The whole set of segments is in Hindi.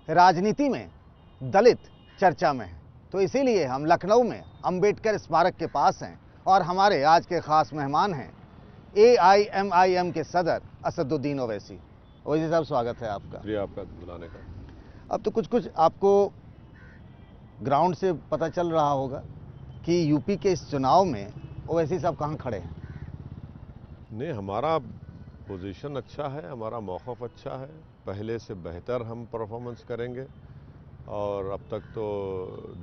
राजनीति में दलित चर्चा में है, तो इसीलिए हम लखनऊ में अंबेडकर स्मारक के पास हैं और हमारे आज के खास मेहमान हैं AIMIM के सदर असदुद्दीन ओवैसी। ओवैसी साहब, स्वागत है आपका। शुक्रिया आपका बुलाने का। अब तो कुछ आपको ग्राउंड से पता चल रहा होगा कि यूपी के इस चुनाव में ओवैसी साहब कहाँ खड़े हैं। नहीं, हमारा पोजीशन अच्छा है, हमारा मौक़िफ़ अच्छा है, पहले से बेहतर हम परफॉर्मेंस करेंगे और अब तक तो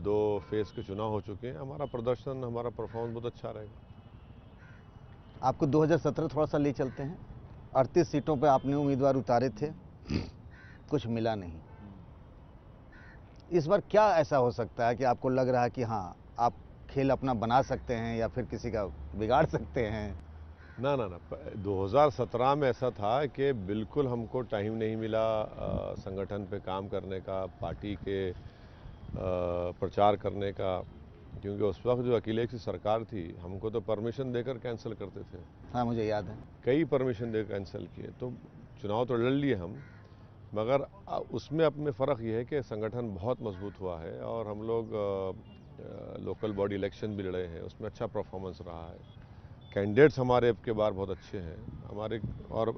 2 फेज़ के चुनाव हो चुके हैं। हमारा प्रदर्शन, हमारा परफॉर्मेंस बहुत अच्छा रहेगा। आपको 2017 थोड़ा सा ले चलते हैं। 38 सीटों पे आपने उम्मीदवार उतारे थे, कुछ मिला नहीं। इस बार क्या ऐसा हो सकता है कि आपको लग रहा है कि हाँ, आप खेल अपना बना सकते हैं या फिर किसी का बिगाड़ सकते हैं? ना 2017 में ऐसा था कि बिल्कुल हमको टाइम नहीं मिला संगठन पे काम करने का, पार्टी के प्रचार करने का, क्योंकि उस वक्त जो अखिलेश की सरकार थी हमको तो परमिशन देकर कैंसिल करते थे। हाँ, मुझे याद है। कई परमिशन देकर कैंसिल किए, तो चुनाव तो लड़ लिए हम, मगर उसमें अब में फ़र्क ये है कि संगठन बहुत मजबूत हुआ है और हम लोग लोकल बॉडी इलेक्शन भी लड़े हैं, उसमें अच्छा परफॉर्मेंस रहा है। कैंडिडेट्स हमारे अब के बार बहुत अच्छे हैं हमारे, और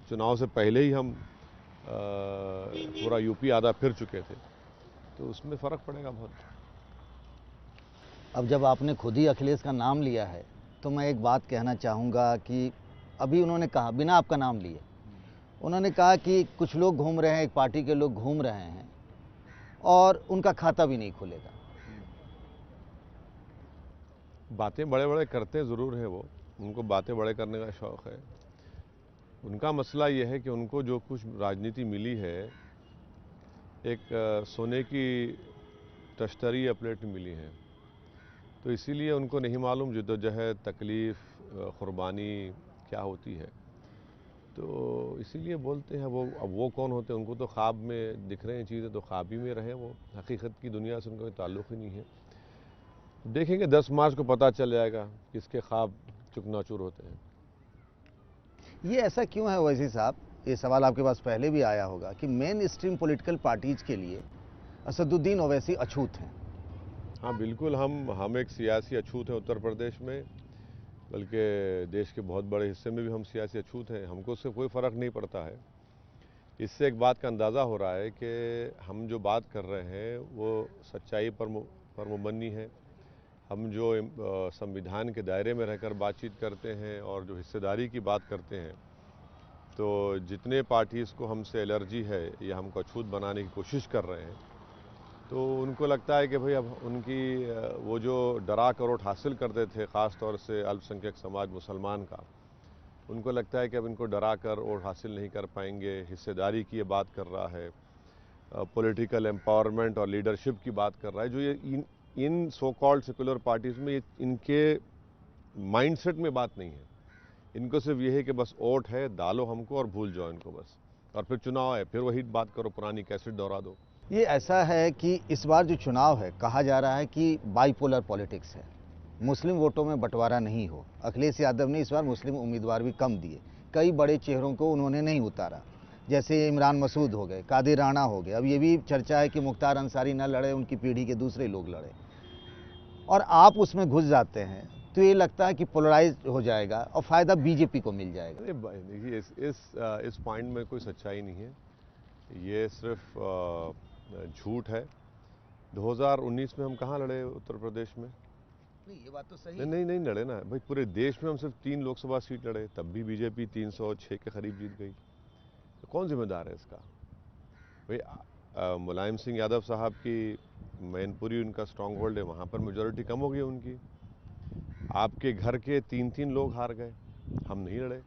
चुनाव से पहले ही हम पूरा यूपी आधा फिर चुके थे, तो उसमें फ़र्क पड़ेगा बहुत। अब जब आपने खुद ही अखिलेश का नाम लिया है तो मैं एक बात कहना चाहूँगा कि अभी उन्होंने कहा, बिना आपका नाम लिए, उन्होंने कहा कि कुछ लोग घूम रहे हैं, एक पार्टी के लोग घूम रहे हैं और उनका खाता भी नहीं खुलेगा। बातें बड़े बड़े करते ज़रूर हैं वो, उनको बातें बड़े करने का शौक़ है। उनका मसला ये है कि उनको जो कुछ राजनीति मिली है, एक सोने की तश्तरी या प्लेट मिली है, तो इसीलिए उनको नहीं मालूम जद्दोजहद, तकलीफ़, क़ुरबानी क्या होती है, तो इसीलिए बोलते हैं वो। अब वो कौन होते हैं? उनको तो ख्वाब में दिख रहे हैं चीज़ें, तो ख्वाब ही में रहें वो, हकीकत की दुनिया से उनका कोई ताल्लुक़ ही नहीं है। देखेंगे 10 मार्च को पता चल जाएगा किसके ख्वाब चुकनाचूर होते हैं। ये ऐसा क्यों है ओवैसी साहब? ये सवाल आपके पास पहले भी आया होगा कि मेन स्ट्रीम पॉलिटिकल पार्टीज के लिए असदुद्दीन ओवैसी अछूत हैं। हाँ बिल्कुल, हम एक सियासी अछूत हैं उत्तर प्रदेश में, बल्कि देश के बहुत बड़े हिस्से में भी हम सियासी अछूत हैं। हमको उससे कोई फ़र्क नहीं पड़ता है। इससे एक बात का अंदाज़ा हो रहा है कि हम जो बात कर रहे हैं वो सच्चाई पर मुबन्नी है। हम जो संविधान के दायरे में रहकर बातचीत करते हैं और जो हिस्सेदारी की बात करते हैं, तो जितने पार्टीज़ को हमसे एलर्जी है या हमको अछूत बनाने की कोशिश कर रहे हैं, तो उनको लगता है कि भाई अब उनकी वो जो डरा करोट हासिल करते थे, ख़ास तौर से अल्पसंख्यक समाज मुसलमान का, उनको लगता है कि अब इनको डरा कर वोट हासिल नहीं कर पाएंगे। हिस्सेदारी की ये बात कर रहा है, पॉलिटिकल एम्पावरमेंट और लीडरशिप की बात कर रहा है, जो ये इन सो कॉल्ड सेकुलर पार्टीज़ में इनके माइंडसेट में बात नहीं है। इनको सिर्फ ये है कि बस वोट है, डालो हमको और भूल जाओ इनको बस, और फिर चुनाव है, फिर वही बात करो, पुरानी कैसेट दोहरा दो। ये ऐसा है कि इस बार जो चुनाव है, कहा जा रहा है कि बाइपोलर पॉलिटिक्स है, मुस्लिम वोटों में बंटवारा नहीं हो। अखिलेश यादव ने इस बार मुस्लिम उम्मीदवार भी कम दिए, कई बड़े चेहरों को उन्होंने नहीं उतारा, जैसे इमरान मसूद हो गए, कादिर राणा हो गए। अब ये भी चर्चा है कि मुख्तार अंसारी न लड़े, उनकी पीढ़ी के दूसरे लोग लड़े, और आप उसमें घुस जाते हैं तो ये लगता है कि पोलराइज हो जाएगा और फ़ायदा बीजेपी को मिल जाएगा। अरे देखिए, इस पॉइंट में कोई सच्चाई नहीं है, ये सिर्फ झूठ है। 2019 में हम कहाँ लड़े उत्तर प्रदेश में? नहीं, ये बात तो सही नहीं नहीं नहीं लड़े ना भाई, पूरे देश में हम सिर्फ 3 लोकसभा सीट लड़े, तब भी बीजेपी 306 के करीब जीत गई। तो कौन जिम्मेदार है इसका भाई? मुलायम सिंह यादव साहब की मैनपुरी उनका स्ट्रॉन्ग होल्ड है, वहाँ पर मेजॉरिटी कम हो गई उनकी। आपके घर के 3-3 लोग हार गए, हम नहीं लड़े।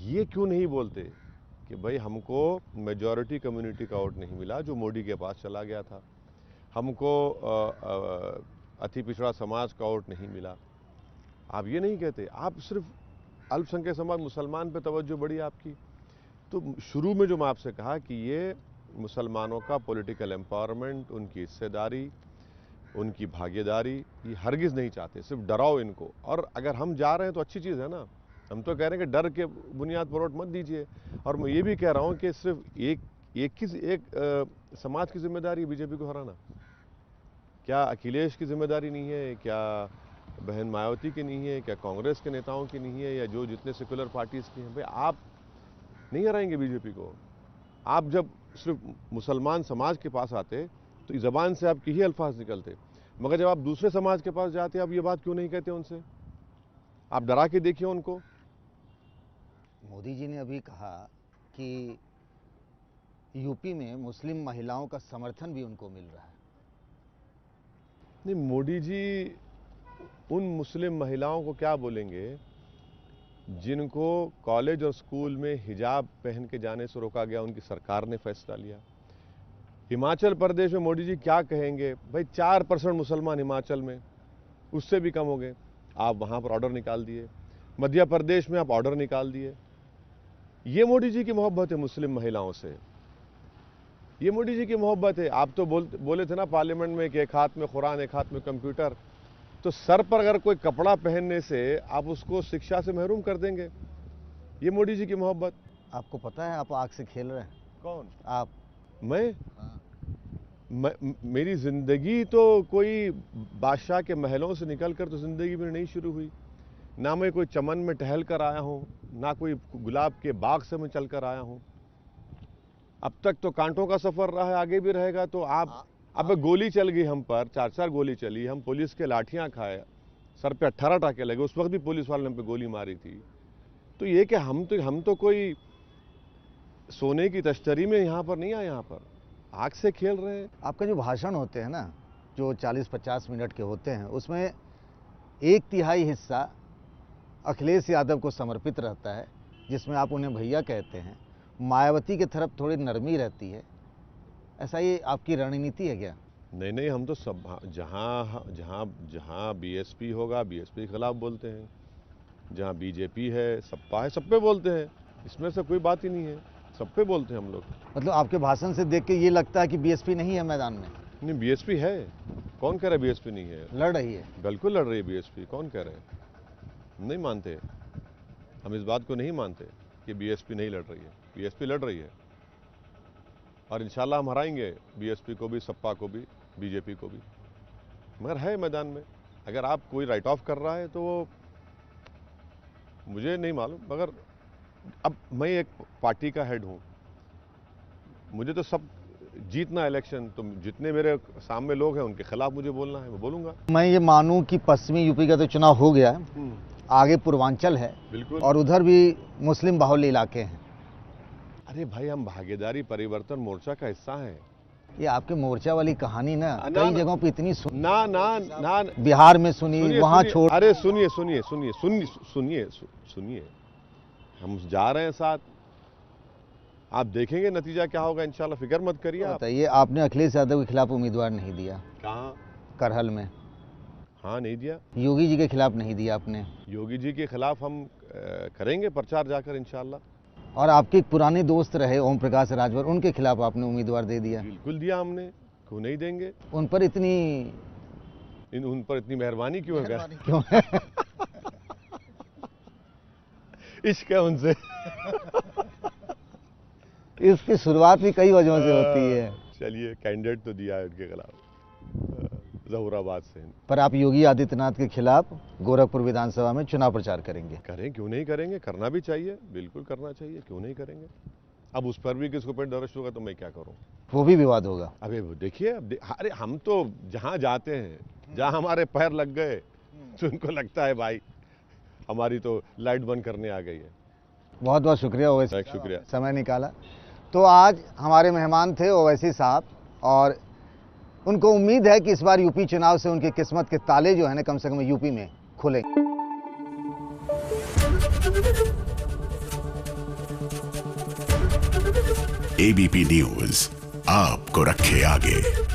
ये क्यों नहीं बोलते कि भाई हमको मेजॉरिटी कम्युनिटी का वोट नहीं मिला जो मोदी के पास चला गया था, हमको अति पिछड़ा समाज का वोट नहीं मिला। आप ये नहीं कहते, आप सिर्फ अल्पसंख्यक समाज मुसलमान पे तवज्जो बड़ी आपकी। तो शुरू में जो मैं आपसे कहा कि ये मुसलमानों का पॉलिटिकल एम्पावरमेंट, उनकी हिस्सेदारी, उनकी भागीदारी, ये हरगिज़ नहीं चाहते, सिर्फ डराओ इनको। और अगर हम जा रहे हैं तो अच्छी चीज़ है ना, हम तो कह रहे हैं कि डर के बुनियाद पर वोट मत दीजिए। और मैं ये भी कह रहा हूँ कि सिर्फ एक समाज की जिम्मेदारी है बीजेपी को हराना। क्या अखिलेश की जिम्मेदारी नहीं है? क्या बहन मायावती की नहीं है? क्या कांग्रेस के नेताओं की नहीं है? या जो जितने सेकुलर पार्टीज की हैं? भाई आप नहीं हराएंगे बीजेपी को। आप जब सिर्फ मुसलमान समाज के पास आते तो इस जबान से आपके ही अल्फाज निकलते, मगर जब आप दूसरे समाज के पास जाते आप ये बात क्यों नहीं कहते उनसे? आप डरा के देखिए उनको। मोदी जी ने अभी कहा कि यूपी में मुस्लिम महिलाओं का समर्थन भी उनको मिल रहा है। नहीं, मोदी जी उन मुस्लिम महिलाओं को क्या बोलेंगे जिनको कॉलेज और स्कूल में हिजाब पहन के जाने से रोका गया, उनकी सरकार ने फैसला लिया। हिमाचल प्रदेश में मोदी जी क्या कहेंगे? भाई 4% मुसलमान हिमाचल में, उससे भी कम हो गए, आप वहाँ पर ऑर्डर निकाल दिए। मध्य प्रदेश में आप ऑर्डर निकाल दिए। ये मोदी जी की मोहब्बत है मुस्लिम महिलाओं से, ये मोदी जी की मोहब्बत है। आप तो बोले थे ना पार्लियामेंट में कि एक हाथ में कुरान एक हाथ में कंप्यूटर, तो सर पर अगर कोई कपड़ा पहनने से आप उसको शिक्षा से महरूम कर देंगे। ये मोदी जी की मोहब्बत। आपको पता है आप आग से खेल रहे हैं? कौन? आप? मैं? मेरी जिंदगी तो कोई बादशाह के महलों से निकलकर तो जिंदगी में नहीं शुरू हुई। ना मैं कोई चमन में टहल कर आया हूँ, ना कोई गुलाब के बाग से मैं चल कर आया हूँ। अब तक तो कांटों का सफर रहा है, आगे भी रहेगा। तो आप अब गोली चल गई हम पर, 4 गोली चली, हम पुलिस के लाठियां खाए, सर पे 18 टाके लगे, उस वक्त भी पुलिस वाले ने हम पे गोली मारी थी। तो ये कि हम तो कोई सोने की तश्तरी में यहाँ पर नहीं आए, यहाँ पर आग से खेल रहे हैं। आपका जो भाषण होते हैं ना, जो 40-50 मिनट के होते हैं, उसमें 1/3 हिस्सा अखिलेश यादव को समर्पित रहता है, जिसमें आप उन्हें भैया कहते हैं। मायावती की तरफ थोड़ी नरमी रहती है, ऐसा ये आपकी रणनीति है क्या? नहीं, हम तो सब जहाँ बीएसपी होगा बीएसपी के खिलाफ बोलते हैं, जहाँ बीजेपी है सपा है सब पे बोलते हैं, इसमें से कोई बात ही नहीं है, सब पे बोलते हैं हम लोग। मतलब आपके भाषण से देख के ये लगता है कि बीएसपी नहीं है मैदान में? नहीं, बीएसपी है। कौन कह रहा है बीएसपी नहीं है? लड़ रही है। बिल्कुल लड़ रही है बीएसपी। कौन कह रहे हैं? नहीं मानते, हम इस बात को नहीं मानते कि बीएसपी नहीं लड़ रही है। बीएसपी लड़ रही है और इंशाल्लाह हम हराएंगे बीएसपी को भी, सपा को भी, बीजेपी को भी। मगर है मैदान में। अगर आप कोई राइट ऑफ कर रहा है तो वो मुझे नहीं मालूम, मगर अब मैं एक पार्टी का हेड हूँ, मुझे तो सब जीतना इलेक्शन, तो जितने मेरे सामने लोग हैं उनके खिलाफ मुझे बोलना है, मैं बोलूंगा। मैं ये मानूं कि पश्चिमी यूपी का तो चुनाव हो गया है, आगे पूर्वांचल है, बिल्कुल, और उधर भी मुस्लिम बाहुल्य इलाके हैं। अरे भाई, हम भागीदारी परिवर्तन मोर्चा का हिस्सा हैं। ये आपके मोर्चा वाली कहानी ना कई जगहों पे इतनी ना बिहार में सुनी, वहां छोड़। अरे सुनिए, हम जा रहे हैं साथ, आप देखेंगे नतीजा क्या होगा इंशाल्लाह, फिक्र मत करिए आप। बताइए, आपने अखिलेश यादव के खिलाफ उम्मीदवार नहीं दिया? कहाँ? करहल में। हाँ, नहीं दिया। योगी जी के खिलाफ नहीं दिया आपने? योगी जी के खिलाफ हम करेंगे प्रचार जाकर इंशाल्लाह। और आपके पुराने दोस्त रहे ओम प्रकाश राजभर, उनके खिलाफ आपने उम्मीदवार दे दिया? बिल्कुल दिया हमने, क्यों नहीं देंगे। उन पर इतनी मेहरबानी क्यों है? क्यों है? इश्क है उनसे। इसकी शुरुआत भी कई वजहों से होती है। चलिए, कैंडिडेट तो दिया है उनके खिलाफ, जहूराबाद से। पर आप योगी आदित्यनाथ के खिलाफ गोरखपुर विधानसभा में चुनाव प्रचार करेंगे? करें, क्यों नहीं करेंगे, करना भी चाहिए, बिल्कुल करना चाहिए, क्यों नहीं करेंगे। अब उस पर भी किसको पेट दर्ज होगा तो मैं क्या करूं? वो भी विवाद होगा। अबे देखिए, अरे हम तो जहां जाते हैं, जहां हमारे पैर लग गए तो उनको लगता है भाई हमारी तो लाइट बंद करने आ गई है। बहुत बहुत शुक्रिया ओवैसी, शुक्रिया, समय निकाला। तो आज हमारे मेहमान थे ओवैसी साहब, और उनको उम्मीद है कि इस बार यूपी चुनाव से उनकी किस्मत के ताले जो है ना, कम से कम यूपी में खुलेंगे। एबीपी न्यूज आपको रखे आगे।